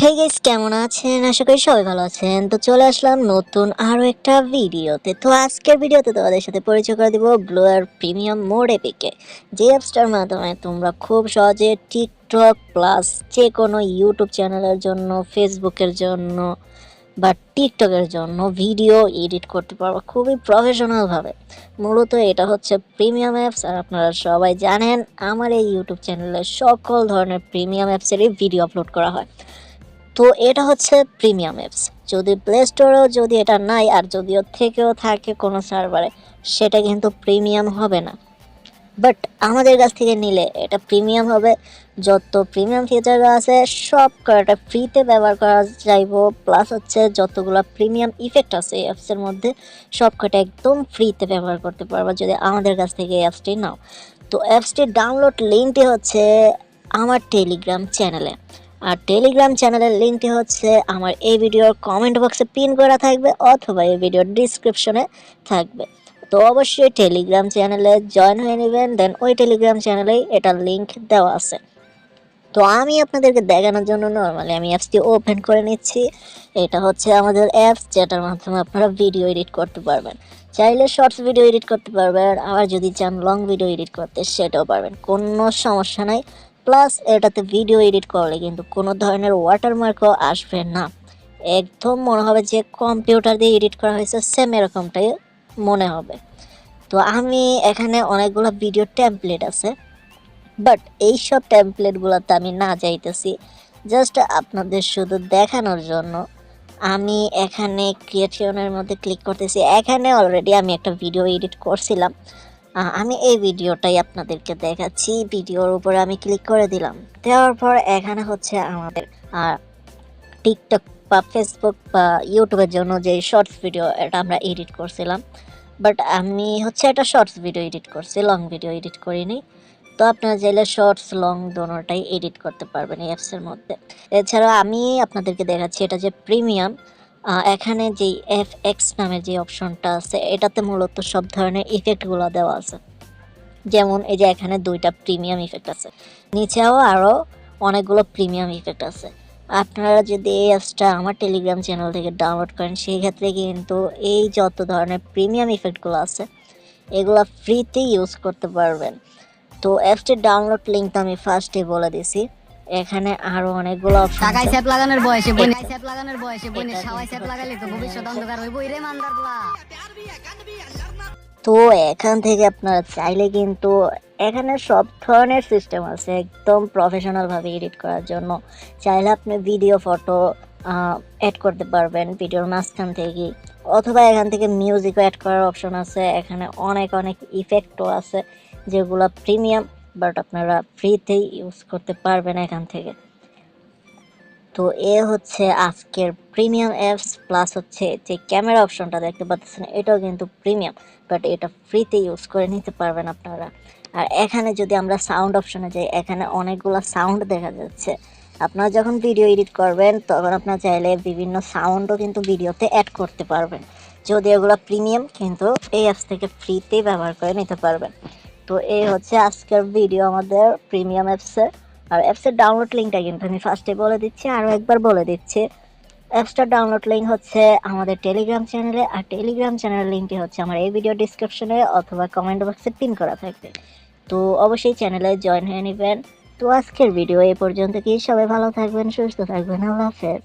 Hey guys, কেমন আছেন? আশা করি সবাই ভালো আছেন। তো চলে আসলাম নতুন আরো একটা ভিডিওতে। তো আজকের ভিডিওতে তোমাদের সাথে পরিচয় করে দিব গ্লোয়ার প্রিমিয়াম মোড এপিকে, যে অ্যাপসটার মাধ্যমে তোমরা খুব সহজে টিকটক প্লাস যে কোনো ইউটিউব চ্যানেলের জন্য, ফেসবুকের জন্য বা টিকটকের জন্য ভিডিও এডিট করতে পারবো খুবই প্রফেশনাল ভাবে। মূলত এটা হচ্ছে প্রিমিয়াম অ্যাপস, আর আপনারা সবাই জানেন আমার এই ইউটিউব চ্যানেলে সকল ধরনের প্রিমিয়াম অ্যাপসেরই ভিডিও আপলোড করা হয়। তো এটা হচ্ছে প্রিমিয়াম অ্যাপস। যদি প্লে স্টোরেও যদি এটা নাই, আর যদিও থেকেও থাকে কোনো সার্ভারে, সেটা কিন্তু প্রিমিয়াম হবে না। বাট আমাদের কাছ থেকে নিলে এটা প্রিমিয়াম হবে। যত প্রিমিয়াম ফিচার আছে সব কয়টা ফ্রিতে ব্যবহার করা যাইব, প্লাস হচ্ছে যতগুলো প্রিমিয়াম ইফেক্ট আছে এই অ্যাপসের মধ্যে সব কয়টা একদম ফ্রিতে ব্যবহার করতে পারবা যদি আমাদের কাছ থেকে এই অ্যাপসটি নাও। তো অ্যাপসটির ডাউনলোড লিঙ্কটি হচ্ছে আমার টেলিগ্রাম চ্যানেলে, আর টেলিগ্রাম চ্যানেলের লিঙ্কটি হচ্ছে আমার এই ভিডিওর কমেন্ট বক্সে পিন করা থাকবে অথবা এই ভিডিওর ডিসক্রিপশনে থাকবে। তো অবশ্যই টেলিগ্রাম চ্যানেলে জয়েন হয়ে নেবেন, দেন ওই টেলিগ্রাম চ্যানেলেই এটার লিঙ্ক দেওয়া আছে। তো আমি আপনাদেরকে দেখানোর জন্য নর্মালি আমি অ্যাপসটি ওপেন করে নিচ্ছি। এটা হচ্ছে আমাদের অ্যাপস, যেটার মাধ্যমে আপনারা ভিডিও এডিট করতে পারবেন। চাইলে শর্টস ভিডিও এডিট করতে পারবেন, আবার যদি চান লং ভিডিও এডিট করতে সেটাও পারবেন, কোনো সমস্যা নাই। প্লাস এটাতে ভিডিও এডিট করলে কিন্তু কোনো ধরনের ওয়াটারমার্কও আসবে না, একদম মনে হবে যে কম্পিউটার দিয়ে এডিট করা হয়েছে, সেম এরকমটাই মনে হবে। তো আমি এখানে অনেকগুলো ভিডিও টেমপ্লেট আছে, বাট এইসব টেমপ্লেটগুলোতে আমি না যাইতেছি, জাস্ট আপনাদের শুধু দেখানোর জন্য আমি এখানে ক্রিয়েশনের মধ্যে ক্লিক করতেছি। এখানে অলরেডি আমি একটা ভিডিও এডিট করছিলাম, আমি এই ভিডিওটাই আপনাদেরকে দেখাচ্ছি। ভিডিওর উপরে আমি ক্লিক করে দিলাম, দেওয়ার পর এখানে হচ্ছে আমাদের টিকটক বা ফেসবুক বা ইউটিউবের জন্য যে শর্টস ভিডিও, এটা আমরা এডিট করছিলাম। বাট আমি হচ্ছে একটা শর্টস ভিডিও এডিট করছি, লং ভিডিও এডিট করিনি। তো আপনারা চাইলে শর্টস লং দোনোটাই এডিট করতে পারবেন এই অ্যাপসের মধ্যে। এছাড়া আমি আপনাদেরকে দেখাচ্ছি এটা যে প্রিমিয়াম, এখানে যেই FX নামের যে অপশনটা আছে, এটাতে মূলত সব ধরনের ইফেক্টগুলো দেওয়া আছে। যেমন এই যে এখানে 2টা প্রিমিয়াম ইফেক্ট আছে, নিচেও আরও অনেকগুলো প্রিমিয়াম ইফেক্ট আছে। আপনারা যদি এই অ্যাপসটা আমার টেলিগ্রাম চ্যানেল থেকে ডাউনলোড করেন, সেই ক্ষেত্রে কিন্তু এই যত ধরনের প্রিমিয়াম ইফেক্টগুলো আছে এগুলো ফ্রিতে ইউজ করতে পারবেন। তো অ্যাপসটির ডাউনলোড লিঙ্কটা আমি ফার্স্টে বলে দিছি। এখানে আরো অনেকগুলো অপশন আছে। টাকায় সেট লাগানোর বয়সে বনে সবাই সেট লাগালে তো ভবিষ্যৎ অন্ধকার হইব রে মান্দারগুলা। তো এখান থেকে আপনারা চাইলে কিন্তু এখানে সব ধরনের সিস্টেম আছে একদম প্রফেশনাল ভাবে এডিট করার জন্য। চাইলে আপনি ভিডিও ফটো অ্যাড করতে পারবেন ভিডিওর মাঝখান থেকে, অথবা এখান থেকে মিউজিকও অ্যাড করার অপশন আছে। এখানে অনেক অনেক ইফেক্টও আছে যেগুলো প্রিমিয়াম, বাট আপনারা ফ্রিতেই ইউজ করতে পারবেন এখান থেকে। তো এ হচ্ছে আজকের প্রিমিয়াম অ্যাপস। প্লাস হচ্ছে যে ক্যামেরা অপশনটা দেখতে পাচ্ছেন, এটাও কিন্তু প্রিমিয়াম, বাট এটা ফ্রিতে ইউজ করে নিতে পারবেন আপনারা। আর এখানে যদি আমরা সাউন্ড অপশনে যাই, এখানে অনেকগুলো সাউন্ড দেখা যাচ্ছে। আপনারা যখন ভিডিও এডিট করবেন তখন আপনারা চাইলে বিভিন্ন সাউন্ডও কিন্তু ভিডিওতে অ্যাড করতে পারবেন, যদি এগুলো প্রিমিয়াম, কিন্তু এই অ্যাপস থেকে ফ্রিতেই ব্যবহার করে নিতে পারবেন। তো এই হচ্ছে আজকের ভিডিও আমাদের প্রিমিয়াম অ্যাপসের। আর অ্যাপসের ডাউনলোড লিঙ্কটা কিন্তু আমি ফার্স্টে বলে দিচ্ছি, আরও একবার বলে দিচ্ছি। অ্যাপসটার ডাউনলোড লিঙ্ক হচ্ছে আমাদের টেলিগ্রাম চ্যানেলে, আর টেলিগ্রাম চ্যানেলের লিঙ্কটি হচ্ছে আমার এই ভিডিও ডিসক্রিপশনে অথবা কমেন্ট বক্সে পিন করা থাকবে। তো অবশ্যই চ্যানেলে জয়েন হয়ে নেবেন। তো আজকের ভিডিও এই পর্যন্ত, কি সবাই ভালো থাকবেন, সুস্থ থাকবেন, আল্লাহ হাফেজ।